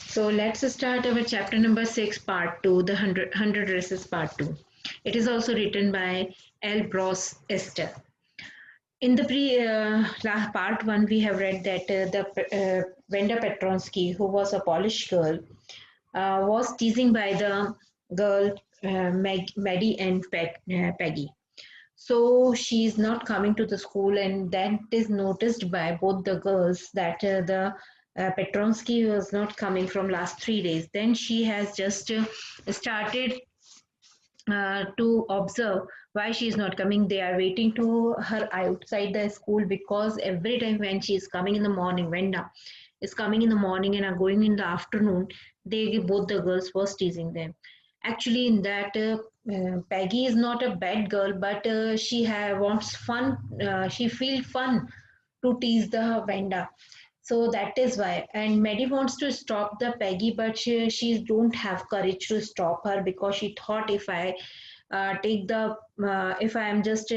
So let's start our chapter number 6, part 2, the 100 Races, part 2. It is also written by L. Bros Esther. In the part 1, we have read that the Venda Petronsky, who was a Polish girl, was teasing by the girl Maddie and Peggy. So she is not coming to the school, and that is noticed by both the girls that the Petronsky was not coming from last 3 days. Then she has just started to observe why she is not coming. They are waiting to her outside the school because every time when she is coming in the morning, Venda is coming in the morning and are going in the afternoon, they both the girls was teasing them. Actually, in that Peggy is not a bad girl, but wants fun. She feel fun to tease the Venda. So that is why. And Maddie wants to stop the Peggy, but she don't have courage to stop her because she thought if I am just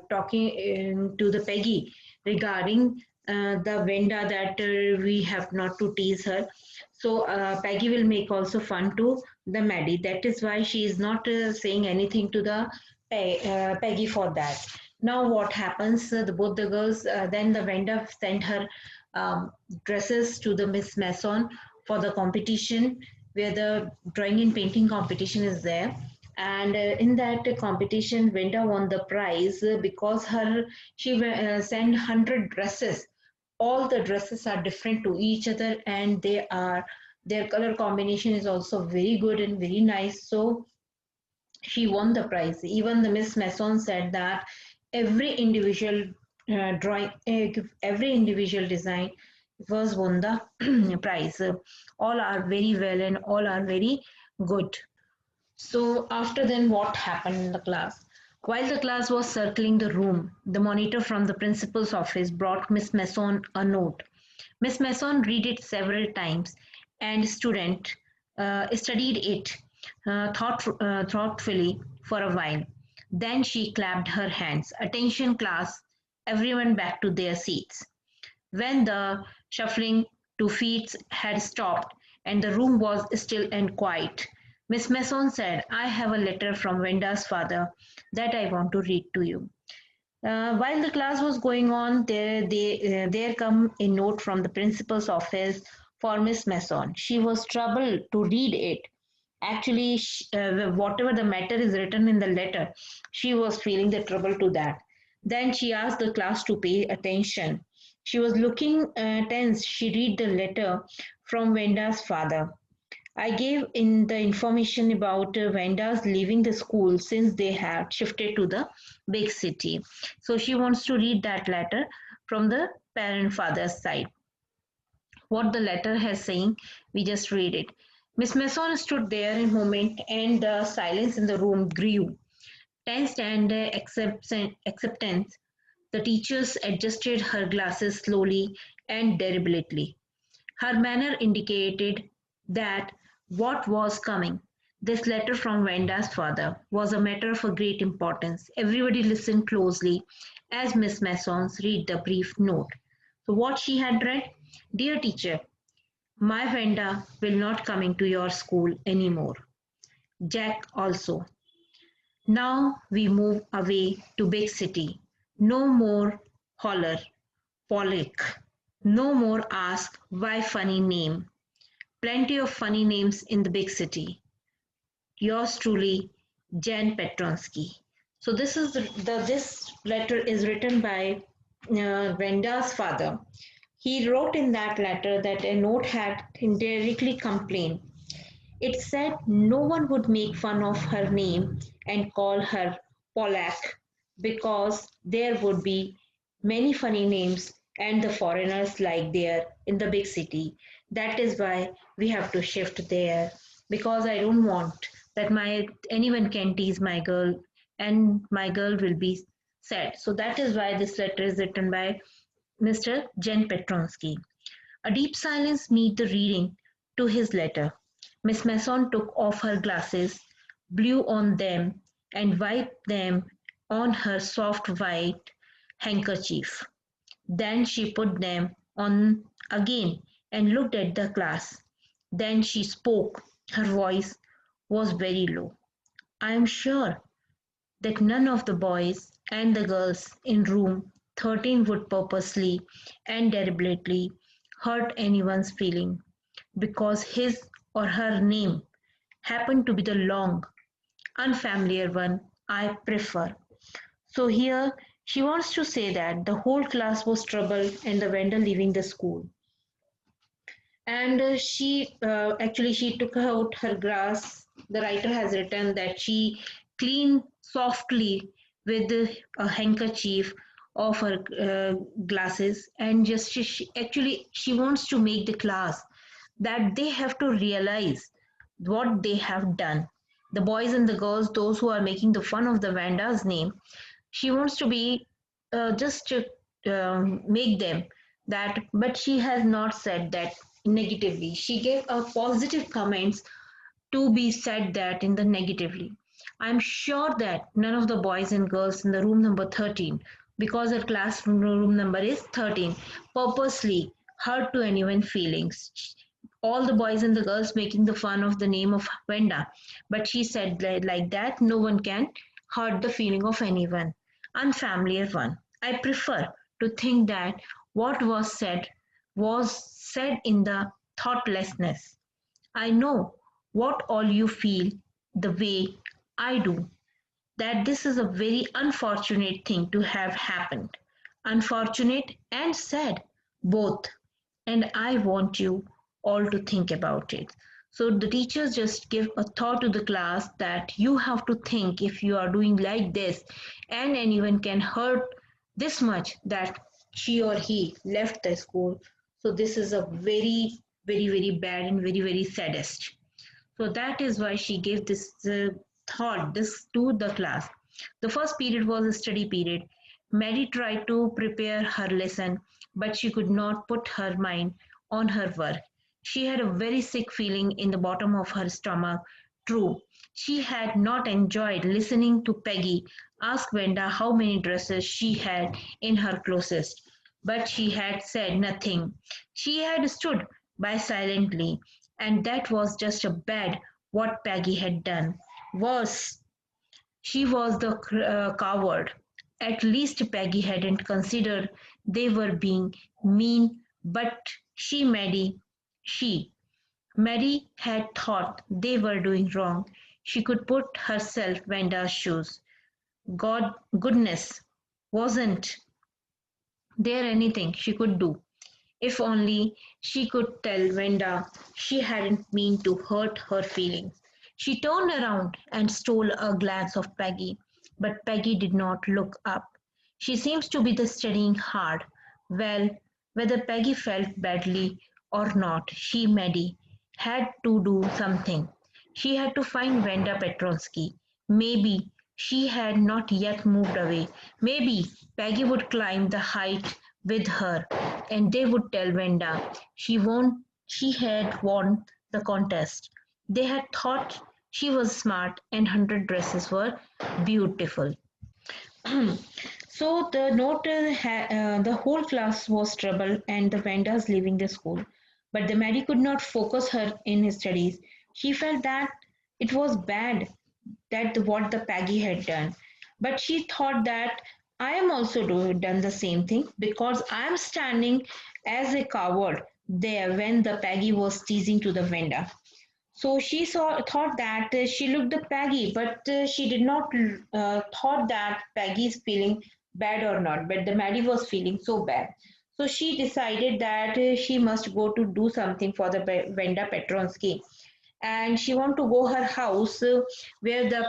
talking to the Peggy regarding the Venda that we have not to tease her. So Peggy will make also fun to the Maddie. That is why she is not saying anything to the Peggy for that. Now what happens? Both the girls, then the vendor sent her um, dresses to the Miss Mason for the competition where the drawing and painting competition is there. And in that competition, Venda won the prize because her she sent 100 dresses. All the dresses are different to each other, and their color combination is also very good and very nice. So she won the prize. Even the Miss Mason said that every individual every individual design was won the prize. All are very well and all are very good. So after then, what happened in the class? While the class was circling the room, the monitor from the principal's office brought Miss Mason a note. Miss Mason read it several times, and student studied it thoughtfully for a while. Then she clapped her hands. Attention, class! Everyone back to their seats. When the shuffling to feet had stopped and the room was still and quiet, Miss Mason said, I have a letter from Venda's father that I want to read to you. While the class was going on, there come a note from the principal's office for Miss Mason. She was troubled to read it. Actually, whatever the matter is written in the letter, she was feeling the trouble to that. Then she asked the class to pay attention. She was looking tense. She read the letter from Venda's father. I gave in the information about vendors leaving the school since they have shifted to the big city. So she wants to read that letter from the parent father's side. What the letter has saying, we just read it. Miss Mason stood there a moment and the silence in the room grew. Tense and acceptance, the teachers adjusted her glasses slowly and deliberately. Her manner indicated that what was coming, this letter from Venda's father, was a matter of great importance. Everybody listened closely as Miss Massons read the brief note. So what she had read, Dear teacher, my Venda will not coming to your school anymore. Jack also. Now we move away to big city. No more holler, Pollock. No more ask why funny name. Plenty of funny names in the big city. Yours truly, Jan Petronsky. So this letter is written by Brenda's father. He wrote in that letter that a note had indirectly complained. It said no one would make fun of her name and call her Pollack because there would be many funny names and the foreigners like there in the big city. That is why we have to shift there because I don't want that my anyone can tease my girl and my girl will be sad. So that is why this letter is written by Mr. Jen Petronsky. A deep silence met the reading to his letter. Miss Masson took off her glasses, blew on them, and wiped them on her soft white handkerchief. Then she put them on again and looked at the class. Then she spoke. Her voice was very low. I am sure that none of the boys and the girls in room 13 would purposely and deliberately hurt anyone's feeling because his or her name happened to be the long, unfamiliar one I prefer. So here she wants to say that the whole class was troubled and the vendor leaving the school. And she took out her glass. The writer has written that she cleaned softly with a handkerchief of her glasses, and just she wants to make the class that they have to realize what they have done. The boys and the girls, those who are making the fun of the Vanda's name, she wants to be just to make them that, but she has not said that negatively. She gave a positive comments to be said that in the negatively. I'm sure that none of the boys and girls in the room number 13, because her classroom room number is 13, purposely hurt to anyone feelings. All the boys and the girls making the fun of the name of Venda, but she said like that no one can hurt the feeling of anyone, unfamiliar one. I prefer to think that what was said in the thoughtlessness. I know what all you feel the way I do, that this is a very unfortunate thing to have happened. Unfortunate and sad, both. And I want you all to think about it. So the teachers just give a thought to the class that you have to think if you are doing like this and anyone can hurt this much that she or he left the school. So this is a very bad and very saddest. So that is why she gave this thought this to the class. The first period was a study period. Mary tried to prepare her lesson, but she could not put her mind on her work. She had a very sick feeling in the bottom of her stomach. True, she had not enjoyed listening to Peggy ask Venda how many dresses she had in her closet, but she had said nothing. She had stood by silently, and that was just a bad what Peggy had done. Worse, she was the coward. At least Peggy hadn't considered they were being mean, but she, Mary had thought they were doing wrong. She could put herself Vanda's shoes. God goodness, wasn't there anything she could do? If only she could tell Venda she hadn't meant to hurt her feelings. She turned around and stole a glance of Peggy, but Peggy did not look up. She seems to be the studying hard. Well, whether Peggy felt badly or not, she, Maddie, had to do something. She had to find Venda Petronsky. Maybe she had not yet moved away. Maybe Peggy would climb the height with her and they would tell Venda she had won the contest. They had thought she was smart and 100 dresses were beautiful. So the whole class was troubled and the Vendas leaving the school. But the Mary could not focus her in his studies. She felt that it was bad what the Peggy had done. But she thought that I am also done the same thing because I am standing as a coward there when the Peggy was teasing to the vendor. So she thought that she looked at Peggy, but she did not thought that Peggy is feeling bad or not. But the Maddie was feeling so bad. So she decided that she must go to do something for the Venda Petronsky, and she want to go her house where the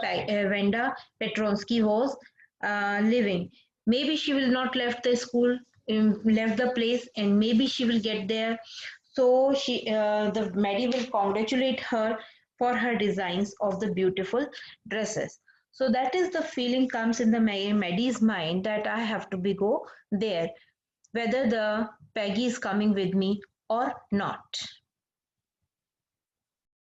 Venda Petronsky was living. Maybe she will not left the school, left the place, and maybe she will get there. So the Maddie will congratulate her for her designs of the beautiful dresses. So that is the feeling comes in the Maddie's mind that I have to be go there, whether the Peggy is coming with me or not.